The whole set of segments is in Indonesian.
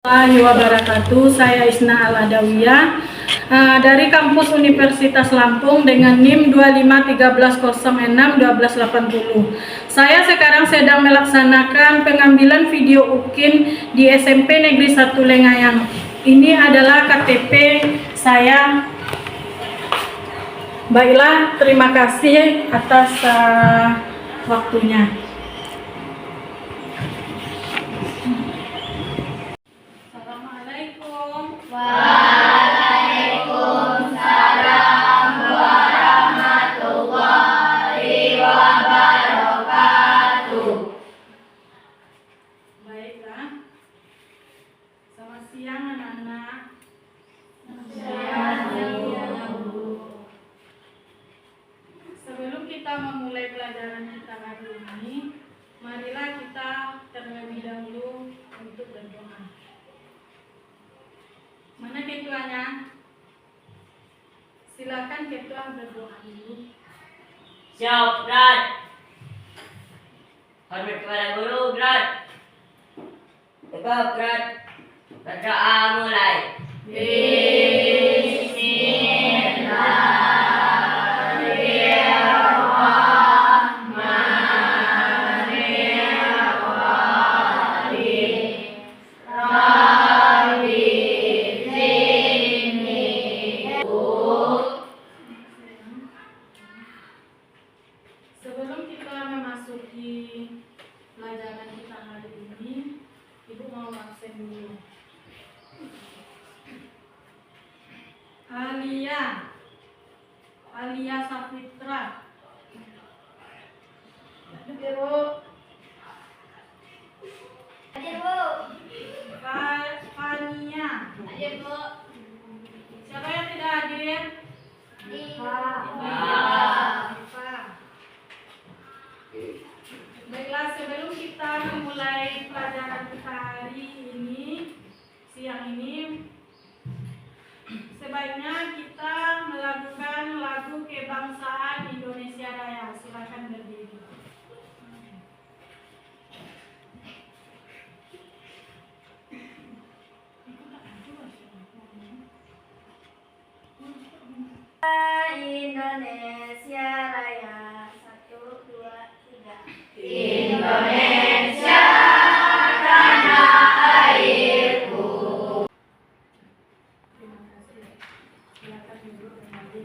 Warahmatullahi wabarakatuh. Saya Isna Al-Adawiyah dari kampus Universitas Lampung dengan NIM 2513061280. Saya sekarang sedang melaksanakan pengambilan video UKIN di SMP Negeri 1 Lengayang. Ini adalah KTP saya. Baiklah, terima kasih atas waktunya. Waalaikumsalam warahmatullahi wabarakatuh. Baiklah. Selamat siang anak-anak. Sebelum kita memulai pelajaran kita hari ini, marilah kita terlebih dahulu untuk berdoa. Mana ketuanya? Silakan ketua berdoa dulu. Siap, Brad. Hormat kepada guru, Brad. Tegap, Brad. Berdoa mulai. Sebelum kita memasuki pelajaran kita hari ini, Ibu mau absen dulu. Alia Safitra. Hadir, Bu. Hadir, Bu. Fania. Hadir, Bu. Siapa yang tidak hadir? Diva. Baiklah, sebelum kita memulai pelajaran kita hari ini, siang ini, sebaiknya kita melakukan lagu kebangsaan Indonesia Raya. Silakan berdiri. Indonesia Raya. 1, 2, 3. Indonesia tanah airku. Terima kasih. Silakan duduk kembali.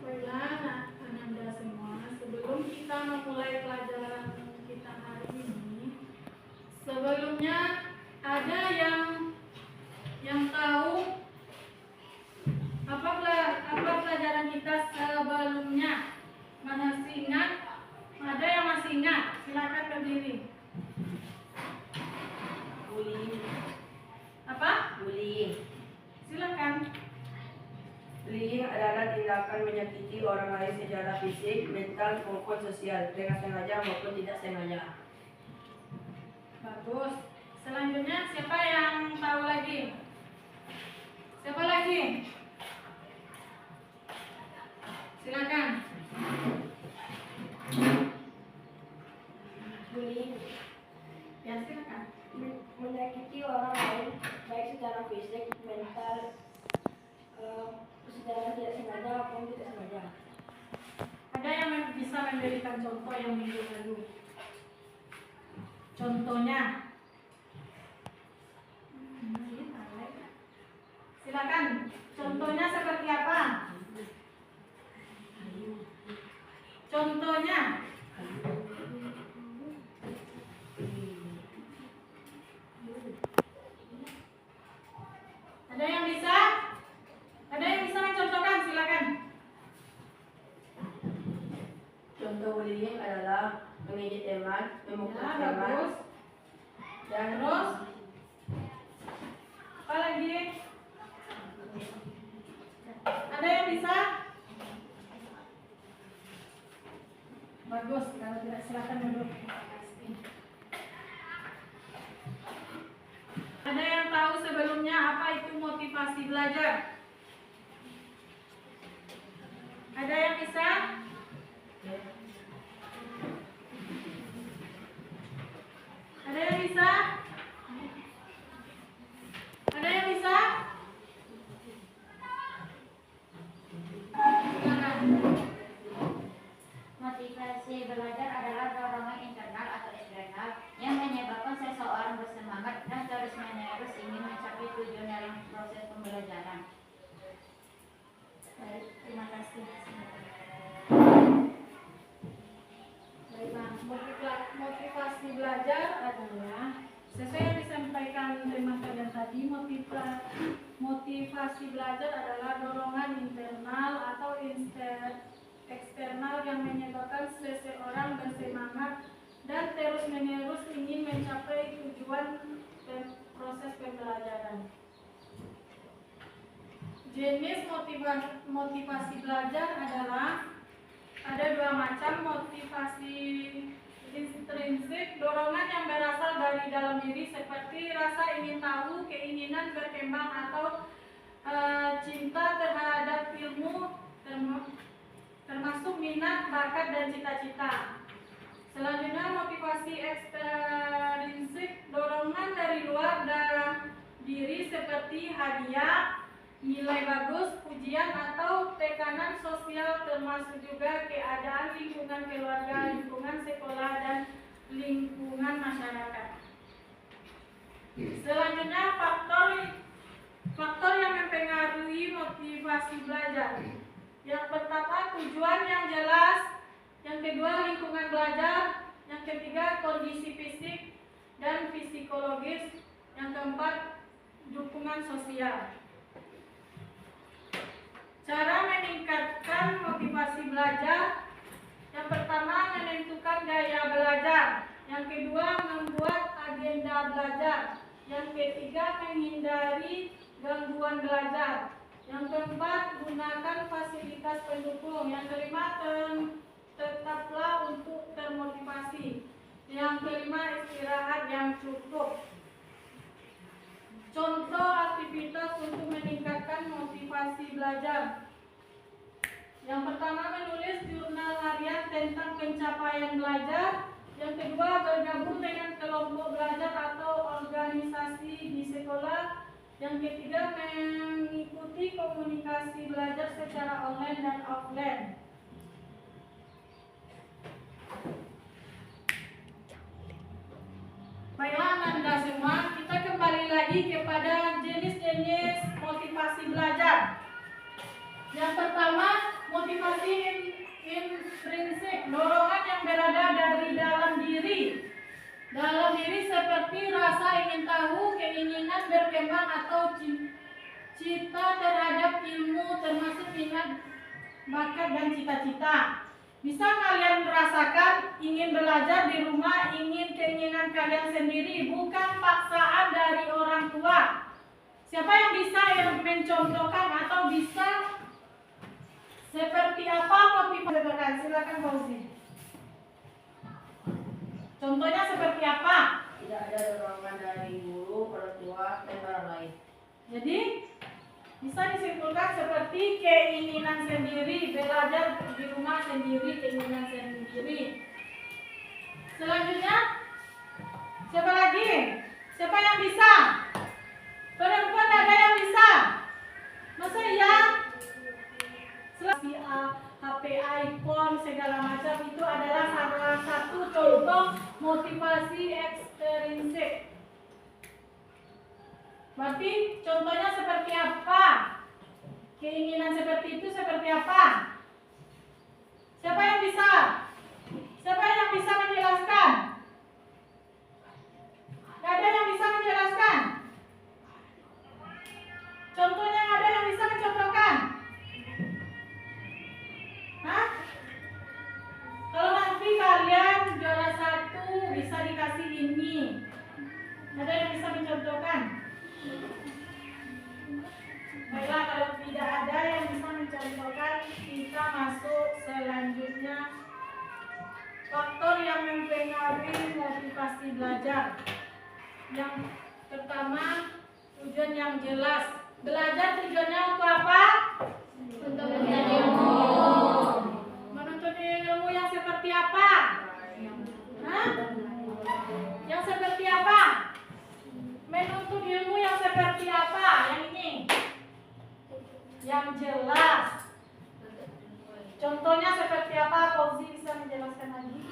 Baiklah, Anda semua, sebelum kita memulai pelajaran kita hari ini, sebelumnya ada yang tahu apa pelajaran kita sebelumnya? Masih ingat? Ada yang masih ingat? Silakan berdiri. Bullying. Apa? Bullying. Silakan. Bullying adalah tindakan menyakiti orang lain secara fisik, mental, maupun sosial, dengan sengaja maupun tidak sengaja. Bagus. Selanjutnya siapa yang tahu lagi? Siapa lagi? Silakan. Bullying Ya, silakan. menyakiti orang lain baik secara fisik, mental, secara tidak sengaja maupun tidak sengaja. Ada yang bisa memberikan contoh yang minggu lalu? Contohnya. Silakan. Contohnya seperti apa? Contohnya. Ada yang bisa? Ada yang bisa mencontohkan? Silakan. Contoh bullying adalah mengejek teman, memukul Ya, teman, bagus. dan Terus? Apa lagi? Ada yang bisa? Bagus, kalau tidak silakan duduk. Ada yang tahu sebelumnya apa itu motivasi belajar? eksternal yang menyebabkan seseorang bersemangat dan terus-menerus ingin mencapai tujuan proses pembelajaran. Jenis motivasi belajar adalah ada dua macam: motivasi intrinsik, dorongan yang berasal dari dalam diri seperti rasa ingin tahu, keinginan berkembang atau cinta terhadap ilmu, termasuk minat, bakat, dan cita-cita. Selanjutnya motivasi ekstrinsik, dorongan dari luar diri seperti hadiah, nilai bagus, pujian, atau tekanan sosial, termasuk juga keadaan lingkungan keluarga, lingkungan sekolah, dan lingkungan masyarakat. Selanjutnya faktor yang mempengaruhi motivasi belajar. Yang pertama, tujuan yang jelas. Yang kedua, lingkungan belajar. Yang ketiga, kondisi fisik dan psikologis. Yang keempat, dukungan sosial. Cara meningkatkan motivasi belajar. Yang pertama, menentukan gaya belajar. Yang kedua, membuat agenda belajar. Yang ketiga, menghindari gangguan belajar. Yang keempat, gunakan fasilitas pendukung. Yang kelima, tetaplah untuk termotivasi. Yang kelima, istirahat yang cukup. Contoh aktivitas untuk meningkatkan motivasi belajar. Yang pertama, menulis jurnal harian tentang pencapaian belajar. Yang kedua, bergabung dengan kelompok belajar atau organisasi di sekolah. Yang ketiga, mengikuti komunikasi belajar secara online dan offline. Baiklah Anda semua, kita kembali lagi kepada jenis-jenis motivasi belajar. Yang pertama, motivasi intrinsik, dorongan yang berada dari dalam diri. Dalam diri seperti rasa ingin tahu, keinginan berkembang, atau cita terhadap ilmu, termasuk minat, bakat, dan cita-cita. Bisa kalian merasakan ingin belajar di rumah, keinginan kalian sendiri, bukan paksaan dari orang tua. Siapa yang bisa mencontohkan atau bisa seperti apa motivasi? Silakan Fauzi. Contohnya seperti apa? Tidak ada dorongan dari guru, orang tua, dan orang lain. Jadi bisa disimpulkan seperti keinginan sendiri, belajar di rumah sendiri, keinginan sendiri. Selanjutnya, siapa lagi? Siapa yang bisa? Perempuan ada yang bisa? Masa iya? HP, iPhone, segala macam itu adalah salah satu contoh motivasi ekstrinsik. Berarti contohnya seperti apa? Keinginan seperti itu seperti apa? Siapa yang bisa? Siapa yang bisa menjelaskan? Gak ada yang bisa menjelaskan? Contohnya ada yang bisa mencontohkan? Hah? Kalau nanti kalian juara 1 bisa dikasih ini. Ada yang bisa mencontohkan? Baiklah, kalau tidak ada yang bisa mencontohkan, kita masuk selanjutnya. Faktor yang mempengaruhi motivasi belajar. Yang pertama, tujuan yang jelas. Belajar tujuannya untuk apa? Untuk menuntut ilmu. Menuntut ilmu yang seperti apa? Hah? Yang seperti apa? Menuntut ilmu yang seperti apa? Yang ini? Yang jelas. Contohnya seperti apa? Fauzi bisa menjelaskan lagi?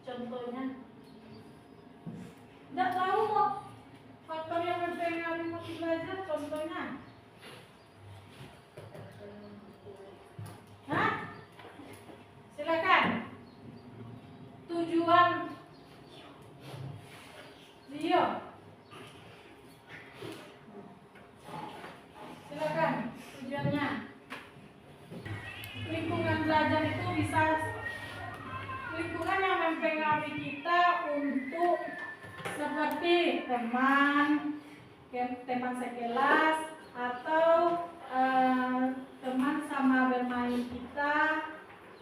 Contohnya? Tidak tahu kok. Faktor yang mempengaruhi motivasi belajar, contohnya? Hah? Silakan. Tujuan Leo. Silakan tujuannya. lingkungan belajar itu bisa lingkungan yang mempengaruhi kita untuk seperti teman sekelas atau teman sama bermain kita.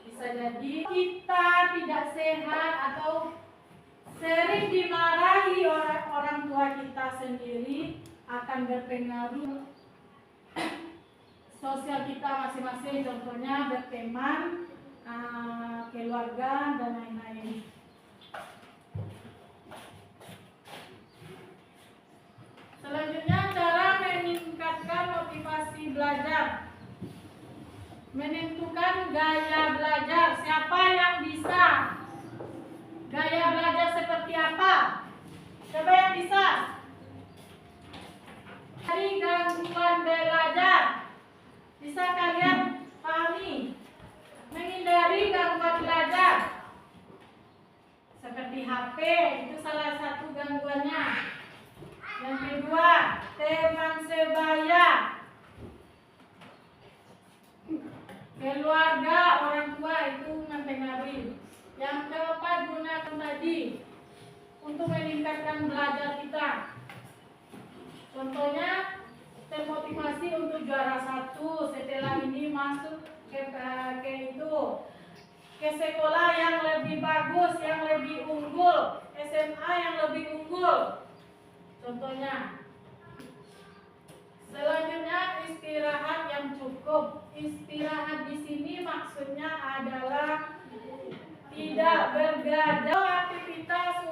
Bisa jadi kita tidak sehat atau sering dimarahi oleh orang tua kita sendiri akan berpengaruh sosial kita masing-masing, contohnya berteman, keluarga, dan lain-lain. Selanjutnya, cara meningkatkan motivasi belajar. Menentukan gaya belajar. Siapa yang bisa? Gaya belajar seperti apa? Siapa yang bisa? Dari gangguan belajar. Bisa kalian pahami? Menghindari gangguan belajar. Seperti HP, itu salah satu gangguannya. Yang kedua, teman sebaya. Keluarga, orang tua itu mempengaruhi. Yang keempat, gunakan tadi untuk meningkatkan belajar kita. Contohnya, termotivasi untuk juara 1. Setelah ini masuk ke sekolah yang lebih bagus, yang lebih unggul, SMA yang lebih unggul. Contohnya. Selanjutnya, istirahat yang cukup. Istirahat di sini maksudnya adalah tidak bergadang, aktivitas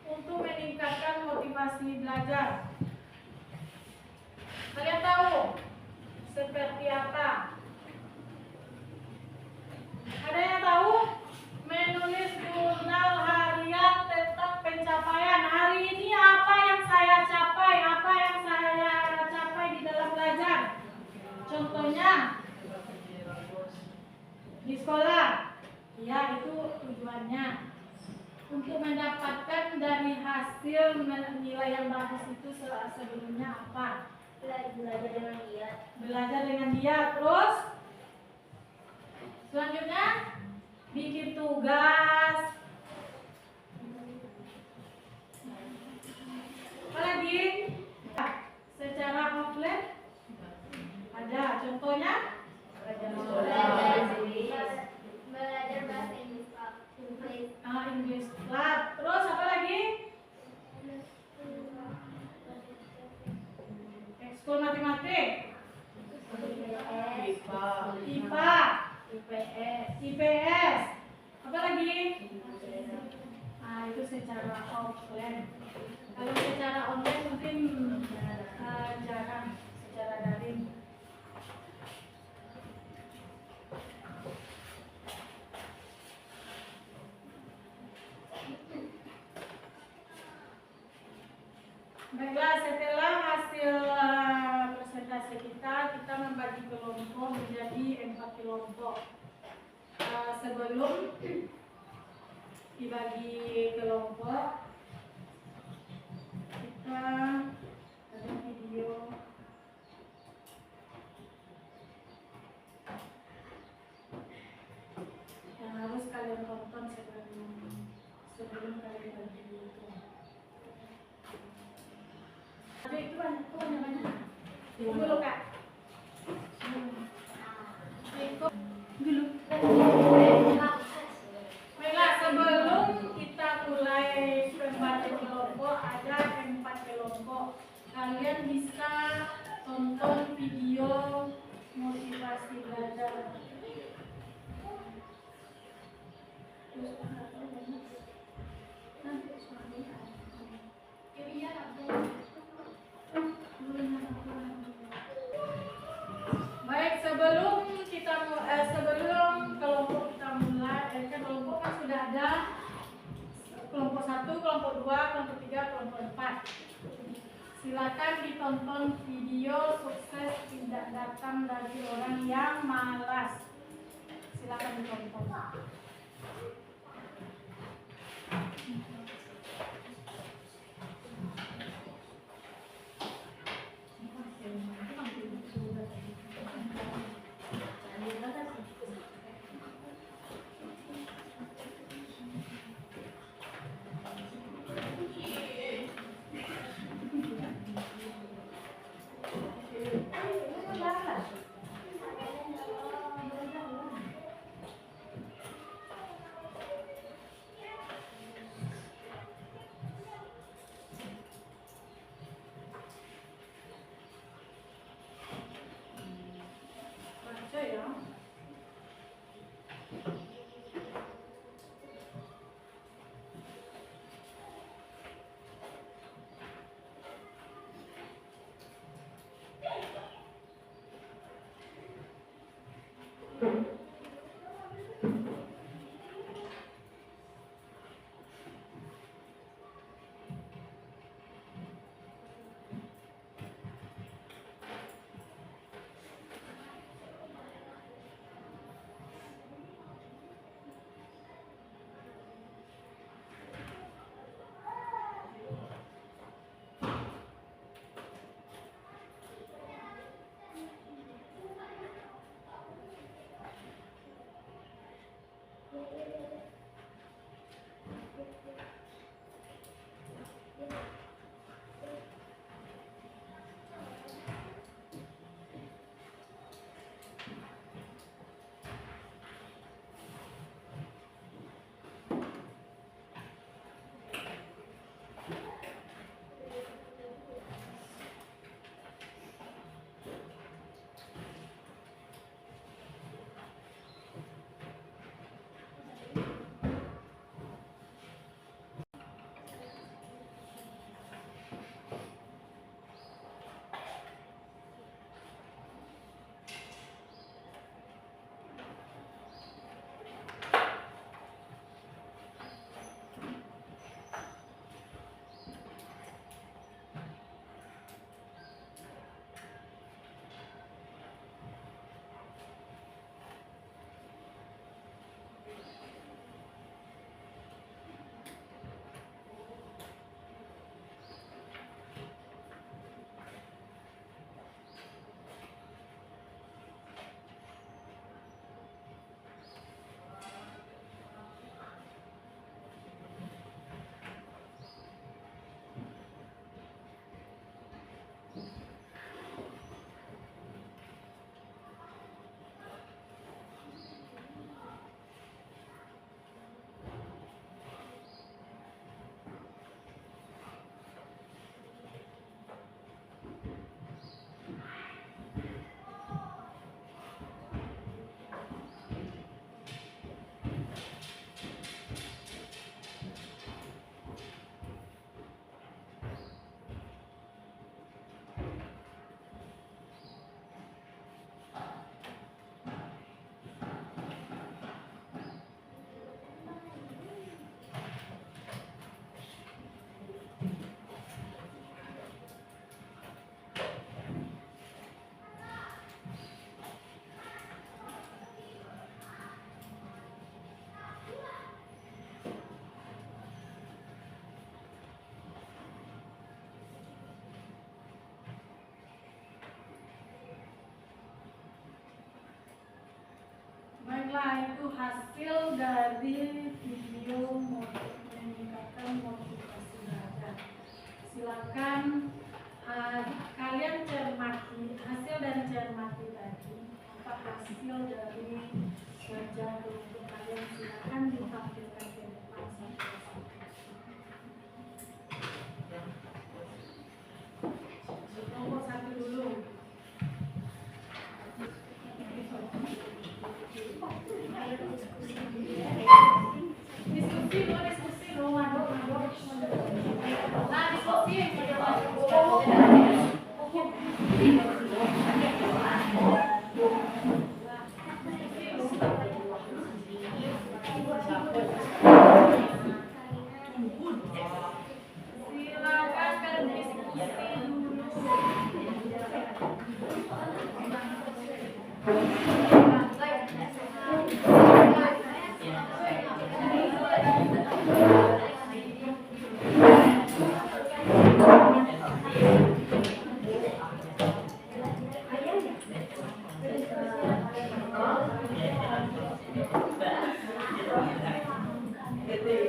untuk meningkatkan motivasi belajar. Kalian tahu seperti apa? Ada yang tahu? Menulis jurnal harian tentang pencapaian. Hari ini apa yang saya capai? Apa yang saya capai di dalam belajar? Contohnya di sekolah. Ya, itu tujuannya. Untuk mendapatkan dari hasil nilai yang bagus itu sebelumnya apa? Belajar dengan giat. Belajar dengan giat. Terus selanjutnya bikin tugas. Apa lagi? Secara offline ada contohnya? Belajar bahasa Inggris. English Club. Terus apa lagi? Ekskul matematik. IPA. IPS. Apa lagi? Itu secara offline. Kalau secara online mungkin jarang, secara daring. Baiklah, setelah hasil presentasi kita membagi kelompok menjadi 4 kelompok. Sebelum dibagi kelompok, kita ada video yang harus kalian tonton sebelum kalian bagi kelompok. Ada itu banyak. Dulu Kak. Ikut dulu. Baiklah, sebelum kita mulai membagi kelompok, ada 4 kelompok. Kalian bisa tonton video motivasi belajar. Baik, sebelum kelompok kita mulai, kelompok kan sudah ada kelompok 1, kelompok 2, kelompok 3, kelompok 4. Silakan ditonton video sukses tidak datang dari orang yang malas. Silakan ditonton. Baiklah, itu hasil dari video meningkatkan motivasi belajar. Silakan kalian cermati hasil dari cermati tadi. Apa hasil dari belajar untuk kalian? Silakan ditampilkan ke depan satu-satu. Nomor satu dulu. Diskusi lo, mandok. Nah, diskusi.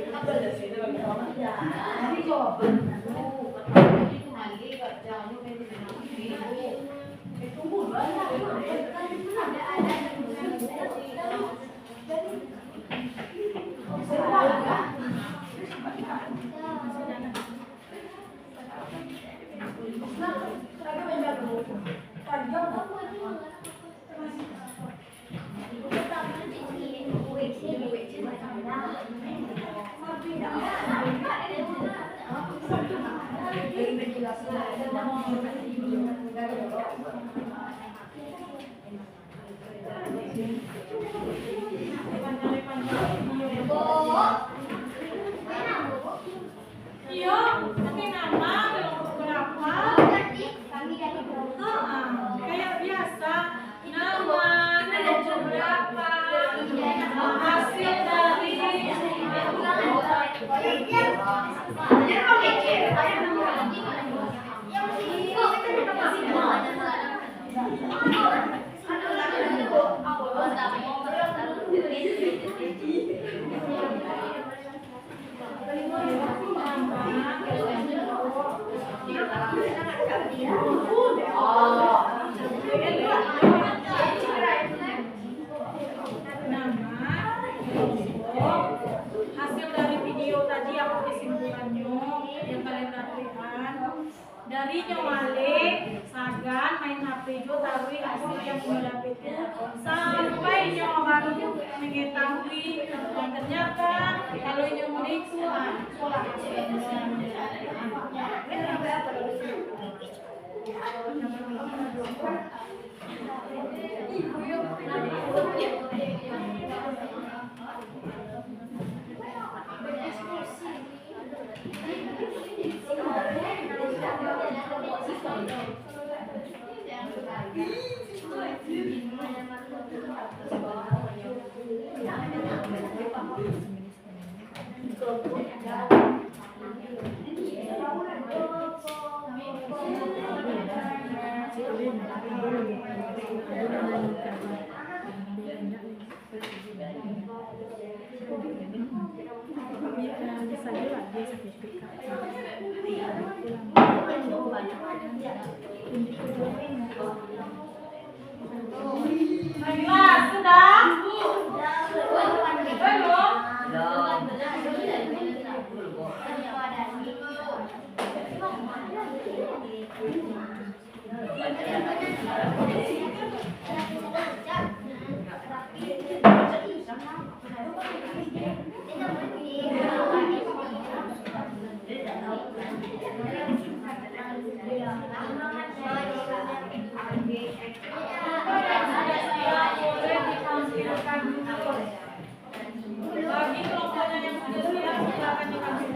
Silakan berdiskusi Iya, pakai nama kelompok berapa? Kayak biasa, nama kelompok berapa? Hasil dari hasil dari video tadi apa kesimpulannya yang kalian dapatkan dari nyawale Sagan main HP jo tahu hasil yang mendapat itu sampai nyawa baru mengetahui dan ternyata kalau nyawa itu sekolah Baiklah, sudah? Belum? Bagi kelompoknya yang sudah siap, silakan ditampilkan dulu.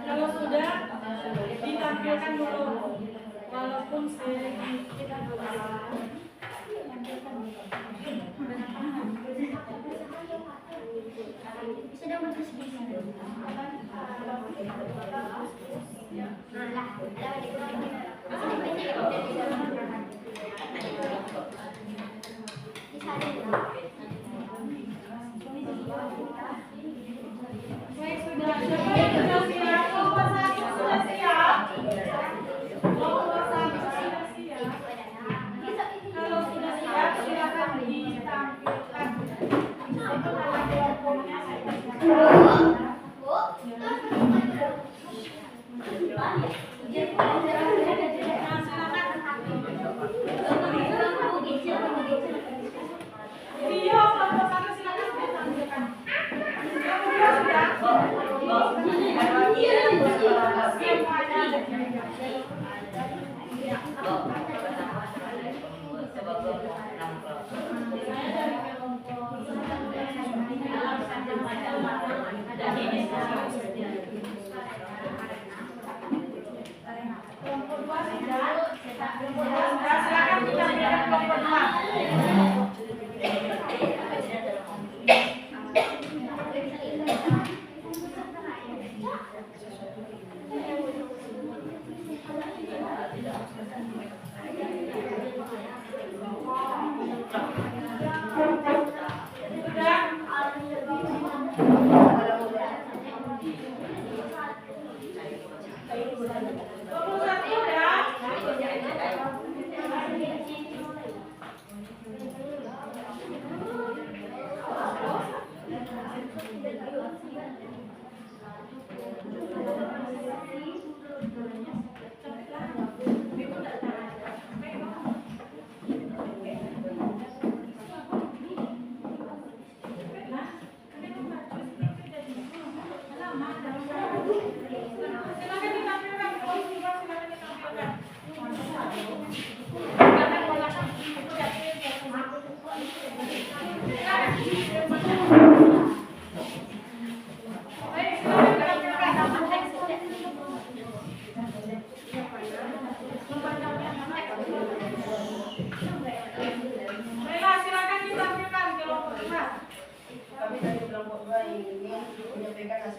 Kalau sudah ditampilkan dulu, walaupun sedikit baik, sudah siap. Kelompok satu sudah siap. Kelompok satu sudah siap. Kalau sudah siap, silakan ditampilkan. Itu nama kelompoknya saya. Video kelompok satu silakan ditampilkan. Kelompok dua sudah. Silakan ditampilkan kelompok dua. Sudah.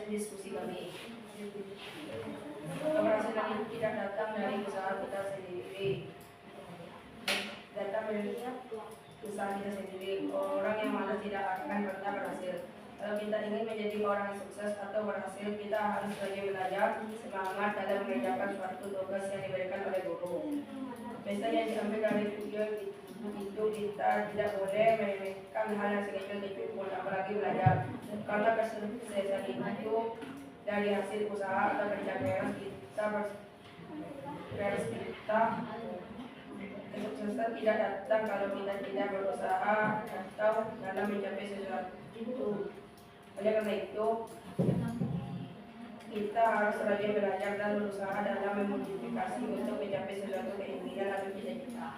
hasil diskusi kami. Keberhasilan itu tidak datang dari usaha kita sendiri, datang dari usaha kita sendiri. Orang yang malas tidak akan pernah berhasil. Kalau kita ingin menjadi orang yang sukses atau berhasil, kita harus rajin belajar, semangat dalam mengerjakan suatu tugas yang diberikan oleh guru. Biasanya yang diambil dari video itu kita tidak boleh meremehkan hal yang sekecil pun, apalagi belajar. Karena kesuksesan itu dari hasil usaha atau kerja keras kita, kesuksesan tidak datang kalau kita tidak berusaha atau dalam mencapai sesuatu. Oleh karena itu, kita harus rajin belajar dan berusaha dalam memodifikasi untuk mencapai sesuatu keinginan atau cita-cita.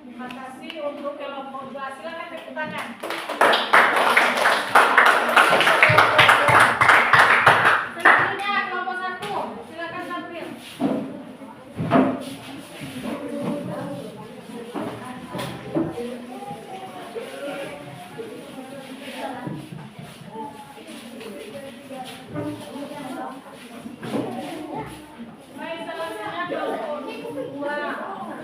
Terima kasih untuk kelompok 2. Silakan tepuk tangan. Selanjutnya kelompok 1. Silakan tampil. Baik, selanjutnya kelompok 2.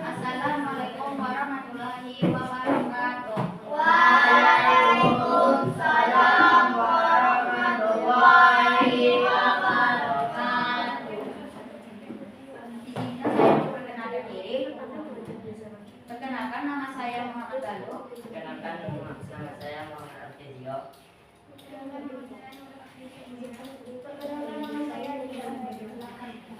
Assalamualaikum warahmatullahi wabarakatuh. Waalaikumsalam warahmatullahi wabarakatuh. Izinkan saya memperkenalkan diri. Perkenalkan, nama saya Muhammad Galuh. Perkenalkan, nama saya Muhammad Artezio.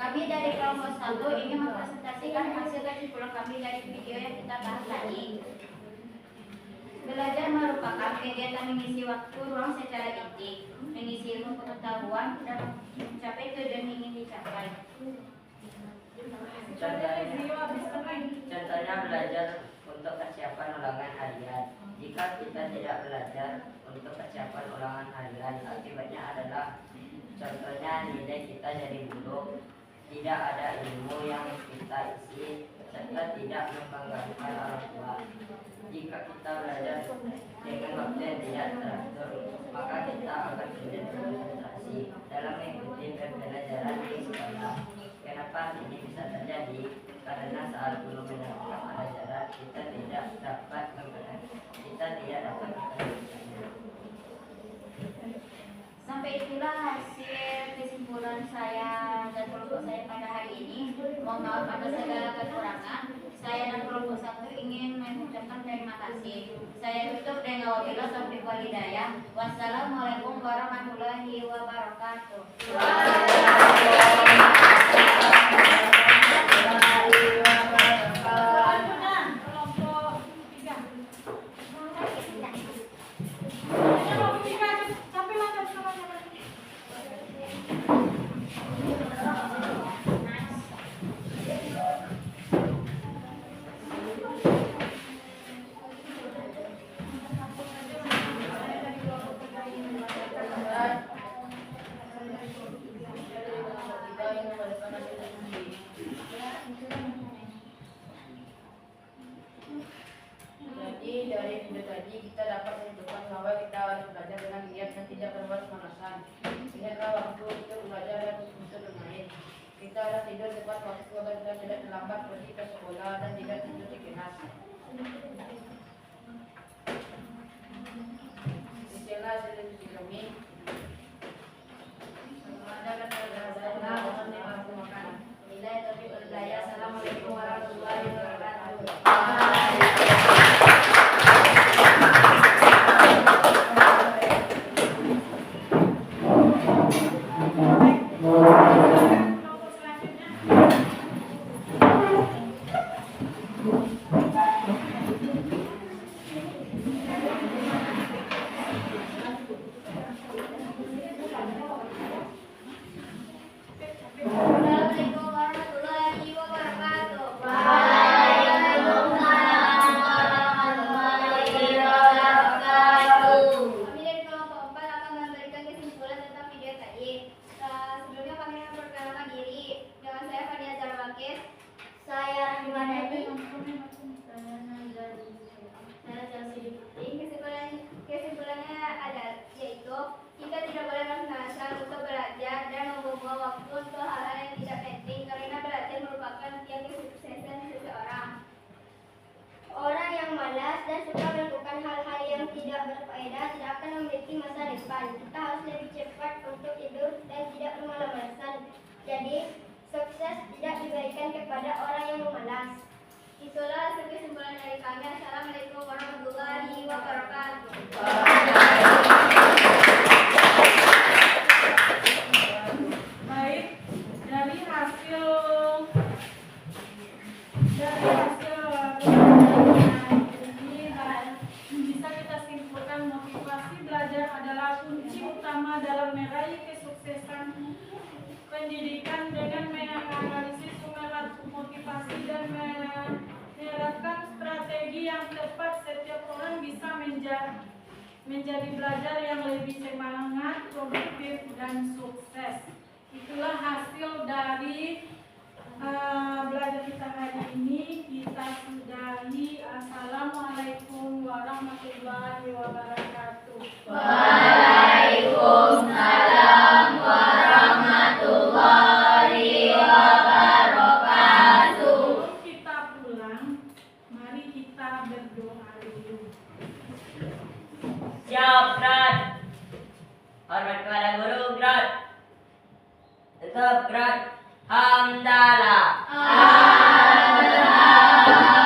Kami dari kelompok 1 ingin mempresentasikan hasil kesimpulan kami dari video yang kita bahas tadi. Belajar merupakan kegiatan mengisi waktu ruang secara inti, mengisi ilmu pengetahuan dan mencapai tujuan yang ingin dicapai. Contohnya belajar untuk persiapan ulangan harian. Jika kita tidak belajar untuk persiapan ulangan harian, akibatnya adalah contohnya nilai kita jadi buruk, tidak ada ilmu yang kita isi, serta tidak membanggakan orang tua. Jika kita belajar dengan waktu yang tidak teratur, maka kita akan sulit berkonsentrasi dalam mengikuti pembelajaran di sekolah. Kenapa ini bisa terjadi? Karena saat belum mendapatkan pelajaran, kita tidak dapat memperhatikannya. Sampai itulah hasil kesimpulan saya dan kelompok saya pada hari ini. Mohon maaf atas segala kekurangan. Saya dan kelompok 1 ingin mengucapkan terima kasih. Saya tutup dengan wabillahi taufiq wal hidayah. Wassalamualaikum warahmatullahi wabarakatuh. Selanjutnya kelompok 3. Kelompok 3 sampai lanjut sama-sama. Jadi dari video tadi kita dapat menentukan bahwa kita harus belajar dengan giat dan tidak berbuat pemanasan. Ingatlah waktu untuk belajar dan untuk bermain. Kita harus tidur tepat waktu agar kita tidak terlambat pergi ke sekolah dan tidak tidur di kelas. Demikianlah hasil diskusi kami. Ada kata mohon makan. Billahi taufiq wal hidayah. Assalamualaikum warahmatullahi wabarakatuh. Kelompok selanjutnya. depan. Kita harus lebih cepat untuk tidur dan tidak bermalas-malasan. Jadi, sukses tidak diberikan kepada orang yang memalas. Itulah kesimpulan dari kami. Assalamualaikum warahmatullahi wabarakatuh. Baik, dari hasil ini bisa kita simpulkan motivasi belajar adalah kunci utama dalam meraih kesuksesan pendidikan. Dengan menganalisis motivasi dan menerapkan strategi yang tepat, setiap orang bisa menjadi belajar yang lebih semangat, produktif, dan sukses. Itulah hasil dari belajar kita hari ini. Kita sudahi. Assalamualaikum warahmatullahi wabarakatuh. Waalaikumsalam warahmatullahi wabarakatuh. Sebelum kita pulang, mari kita berdoa dulu. Siap, Grad. Hormat kepada guru, Grad. Tetap, Grad. Hamdalah. Alhamdulillah.